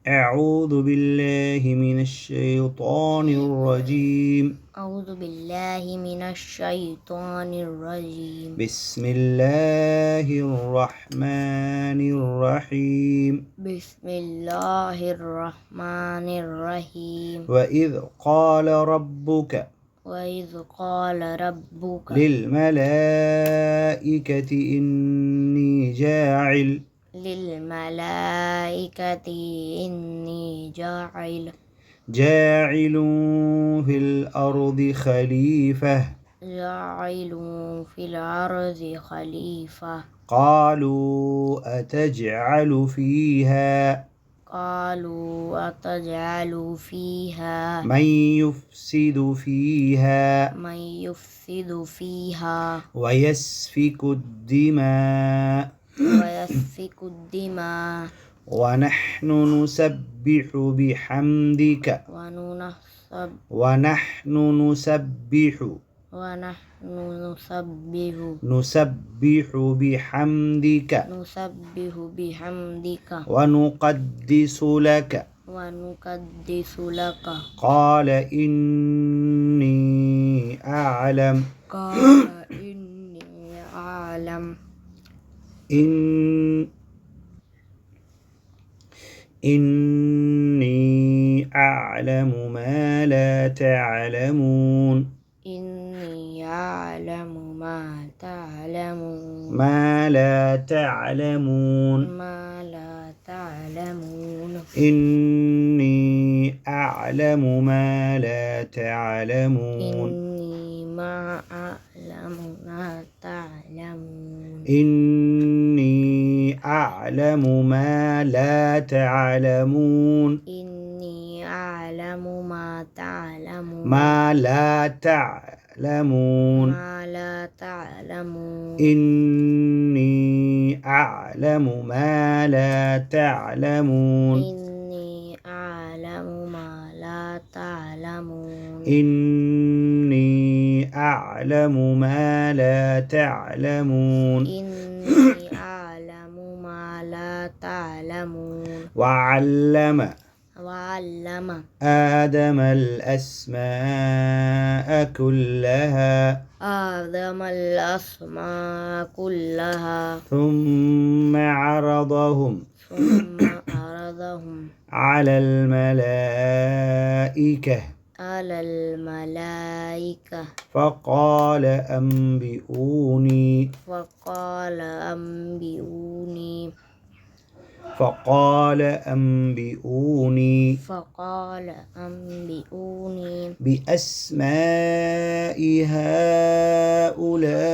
أعوذ بالله من الشيطان الرجيم. أعوذ بالله من الشيطان الرجيم. بسم الله الرحمن الرحيم. بسم الله الرحمن الرحيم. وإذ قال ربك وإذ قال ربك للملائكة إني للملائكة إني جاعل في الأرض خليفة. جاعل في الأرض خليفة. قالوا أتجعل فيها قالوا أتجعل فيها من يفسد فيها ويسفك الدماء ونحن نسبح بحمدك نسبح بحمدك ونقدس لك. قال إني أعلم إني أعلم ما لا تعلمون. إني أعلم ما لا تعلمون. إني أعلم ما لا تعلمون. إني أعلم ما لا تعلمون. إني أعلم ما لا تعلمون. إني أعلم ما لا تعلمون. وعلم آدم الأسماء كلها ثم عرضهم على الملائكة فقال أنبئوني بأسماء هؤلاء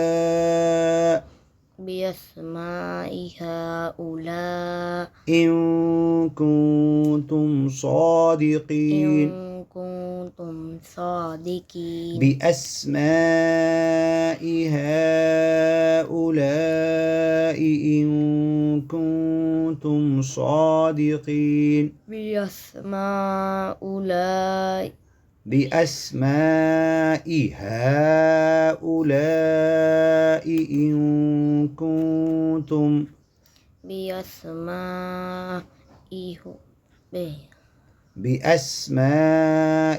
إن كنتم صادقين. بأسماء هؤلاء إن كنتم صادقين. بأسماء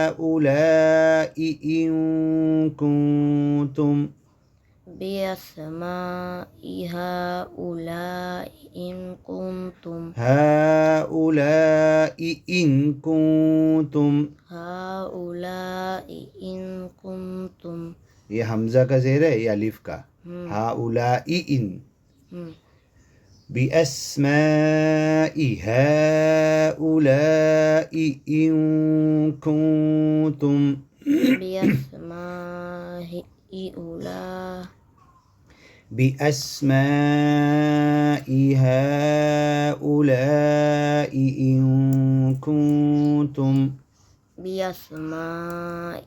هؤلاء إن كنتم بأسماء هؤلاء إن كنتم ये हमजा का ज़ेर है या अलिफ का? हाउलाई इन بأسماء هؤلاء إن كنتم بأسماء هؤلاء إن كنتم بأسماء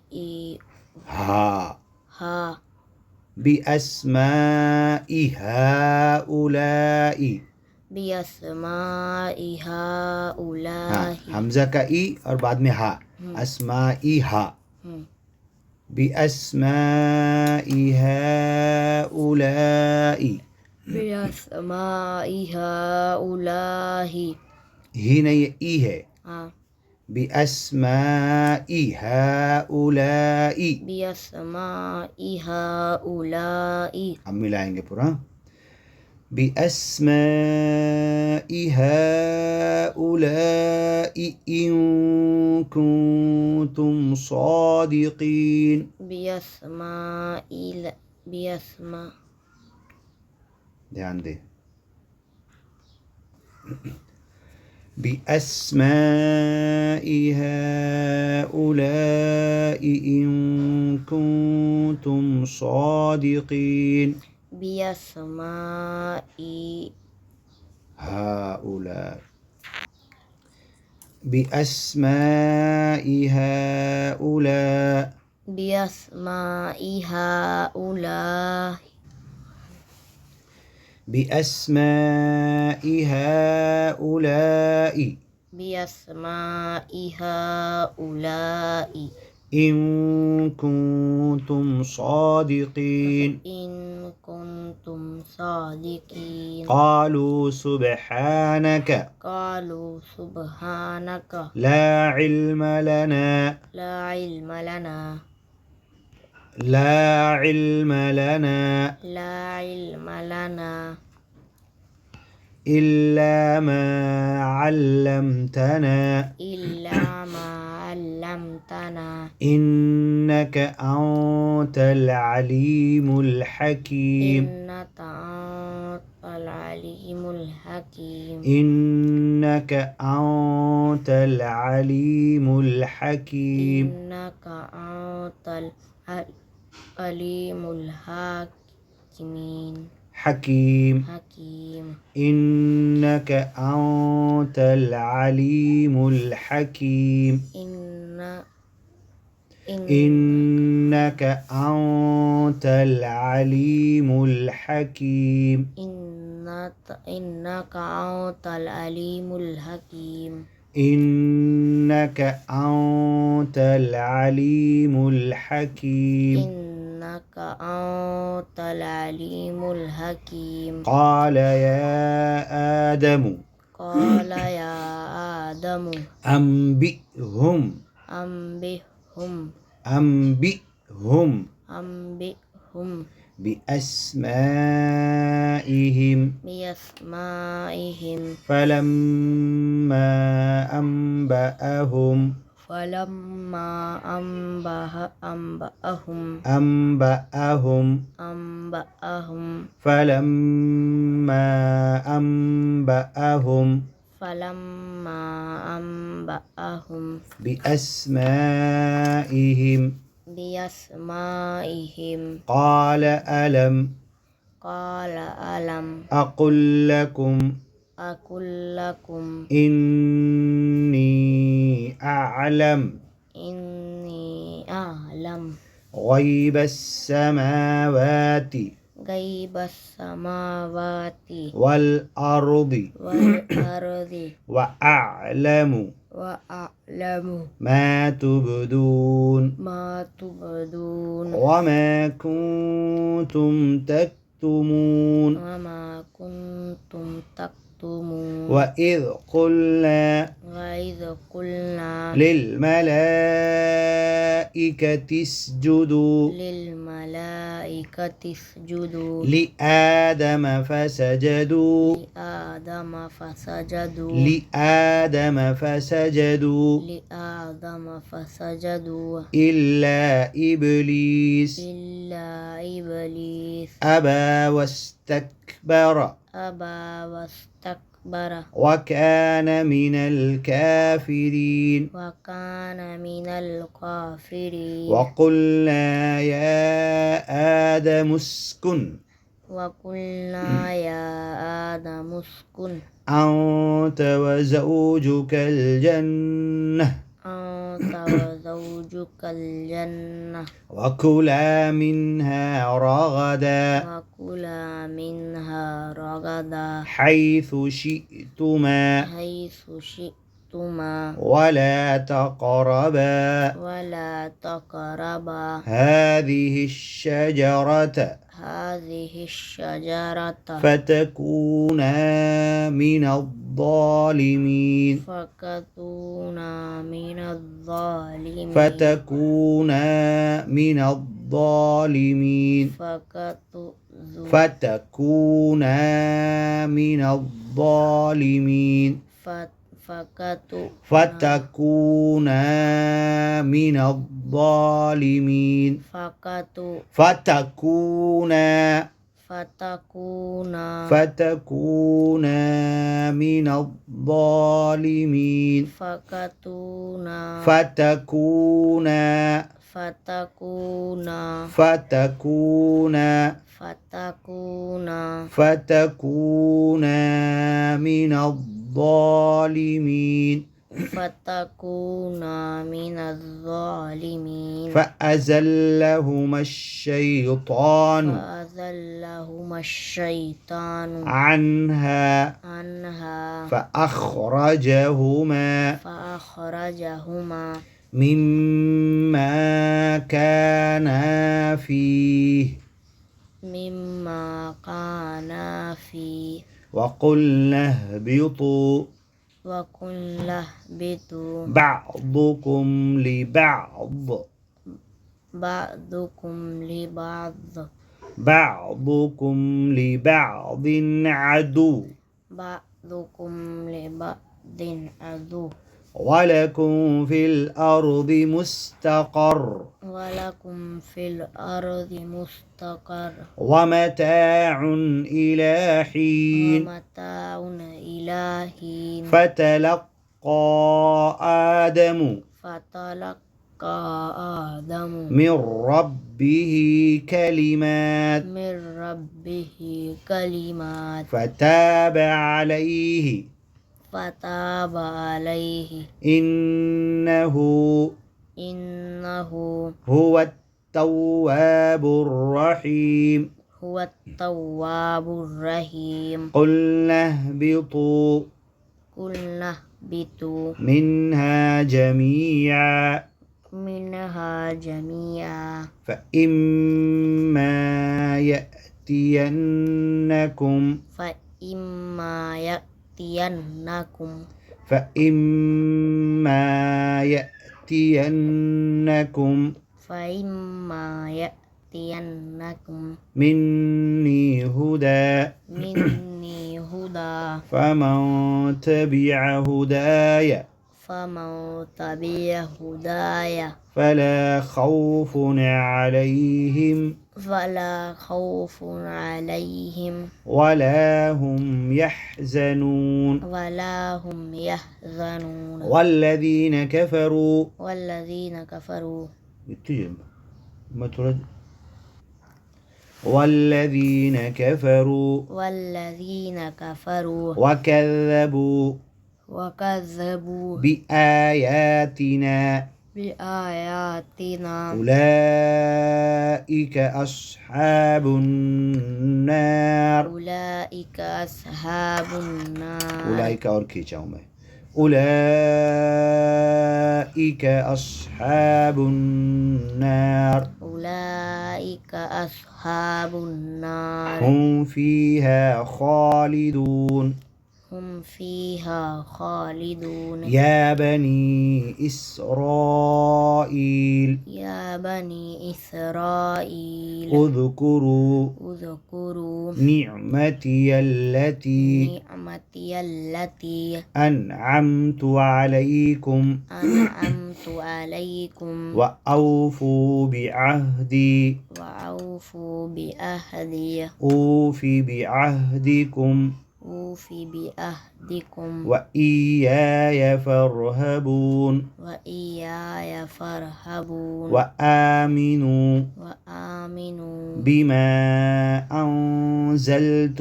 هؤلاء हमजा का ई और बाद में हा अस्माई हा بأسماء هؤلاء هنا ये ई है हाँ بأسماء هؤلاء बिअस्माइ हाउलाई अब मिलाएंगे पूरा بأسماء هؤلاء إن كنتم صادقين बिअस्मा ध्यान दे بأسماء هؤلاء إن كنتم صادقين बिअस्माइ هؤلاء بأسماء هؤلاء बिअस्माइ हाउलाई بأسماء هؤلاء बिअस्माइ हाउलाई إن كنتم صادقين إن كنتم صادقين قالوا سبحانك قالوا سبحانك لا علم لنا لا علم لنا لا علم لنا لا علم لنا إلا ما علمتنا إلا ما علمتنا إنك أنت العليم الحكيم إنك أنت العليم الحكيم إنك أنت العليم الحكيم إنك أنت العليم الحكيم حكيم حكيم إنك أنت العليم الحكيم إنك أنت العليم الحكيم إنك أنت العليم الحكيم إنك أنت العليم الحكيم إنك أنت العليم الحكيم قال يا آدم قال يا آدم أنبئهم أنبئهم بأسمائهم بأسمائهم فلما أنبأهم فلما أنبأهم فلما أنبأهم بأسمائهم قال ألم أقل لكم إني أعلم غيب السماوات والأرض وأعلم ما تبدون وما كنتم تكتمون وإذ قلنا للملائكة اسجدوا لآدم فسجدوا إلا إبليس أبى واستكبر وكان من الكافرين وقلنا يا آدم اسكن أنت وزوجك الجنة وكلا منها رغدا حيث شئتما ولا تقربا هذه الشجرة فتكونا من الظالمين فكتونا من الظالمين فتكونا من الظالمين فتكونا من الظالمين فتكونا من الظالمين فتكونا من الظالمين من الظالمين فأزلهما الشيطان عنها فأخرجهما مما كانا فيه وقلنا اهبطوا بعضكم لبعض عدو ولكم في الأرض مستقر ومتاع إلى حين فتلقى آدم من ربه كلمات فتاب عليه إنه هو التواب الرحيم قلنا اهبطوا منها جميعا فإما يأتينكم مني هدى فمن تبع هداي فلا خوف عليهم ولا هم يحزنون والذين كفروا وكذبوا بآياتنا أولئك أصحاب النار أولئك أصحاب النار هم فيها خالدون يا بني إسرائيل اذكروا نعمتي التي أنعمت عليكم وأوفوا بعهدي أوف بعهدكم وإياي فارهبون وآمنوا بما أنزلت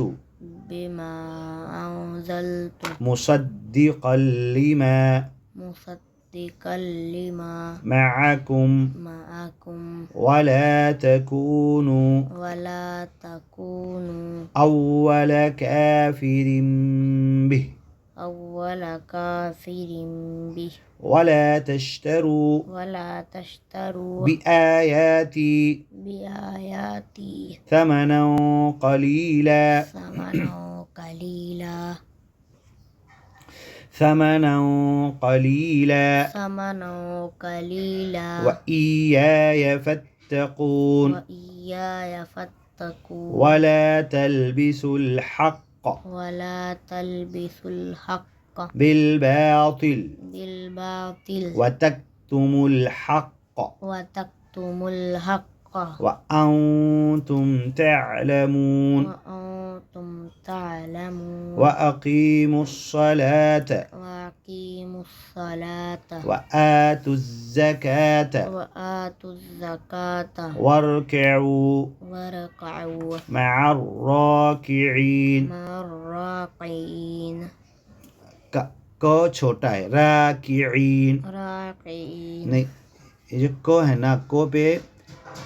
مصدقا لما معكم ولا تكونوا أول كافر به ولا تشتروا بآياتي ثمنا قليلا ثمنا قليلا ثمنا قليلا وإياي فاتقون وإياي فاتقون ولا تلبسوا الحق ولا تلبسوا الحق بالباطل بالباطل وتكتموا الحق وتكتموا الحق وأنتم تعلمون وأنتم تعلمون وأقيموا الصلاة وأقيموا الصلاة وآتوا الزكاة وآتوا الزكاة واركعوا واركعوا مع الراكعين مع الراكعين क छोटा है राकिईन राकिईन नहीं, ये जो क है ना, क पे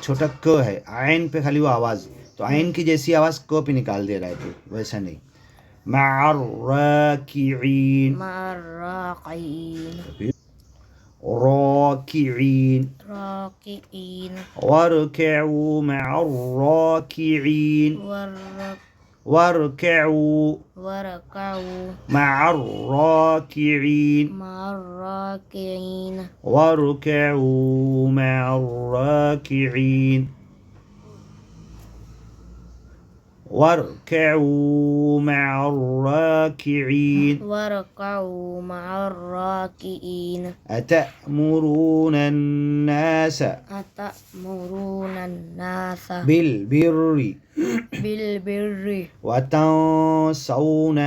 छोटा क है, आयन पे खाली वो आवाज, तो आयन की जैसी आवाज क पे निकाल दे रहा है, तो वैसा नहीं। मअर राकिईन مع الراكعين राकिईन راكعين वरकऊ मअर राकिईन वरकऊ وركعوا मअर राकिईन مع الراكعين واركعوا مع الراكعين واركعوا مع الراكعين وركعوا مع الراكعين أتأمرون الناس أتأمرون الناس بالبر بالبر وتنسون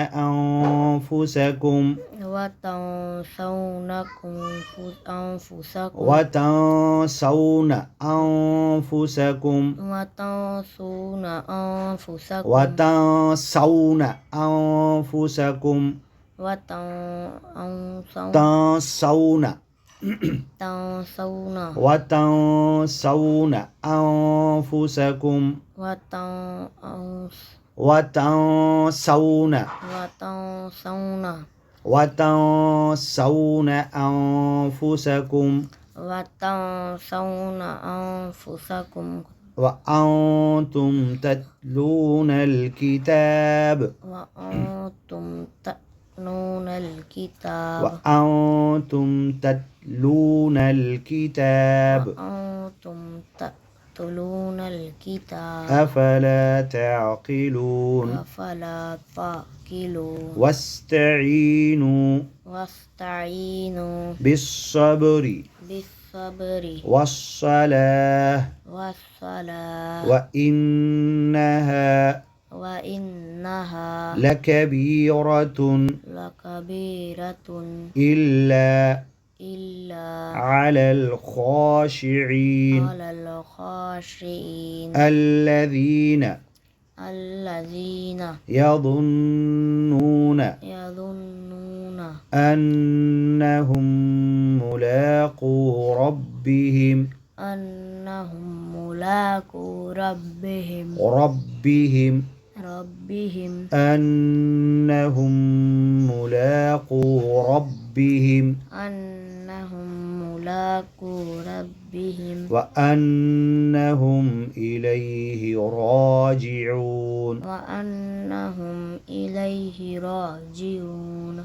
أنفسكم وتنسون أنفسكم وتنسون أنفسكم وتنسون أنفسكم وتنسون أنفسكم تنسون تنسون وتنسون أنفسكم وتنسون وتنسون أنفسكم وتنسون أنفسكم وأنتم تتلون الكتاب وأنتم تتلون الكتاب وأنتم تتلون الكتاب وأنتم تتلون الكتاب أفلا تعقلون أفلا تعقلون واستعينوا واستعينوا بالصبر بالصبر والصلاة والصلاة وإنها لكبيرة لكبيرة إلا إلا على الخاشعين على الخاشعين الذين يظنون أنهم ملاقو ربهم أنهم ملاقو ربهم وأنهم إليه راجعون.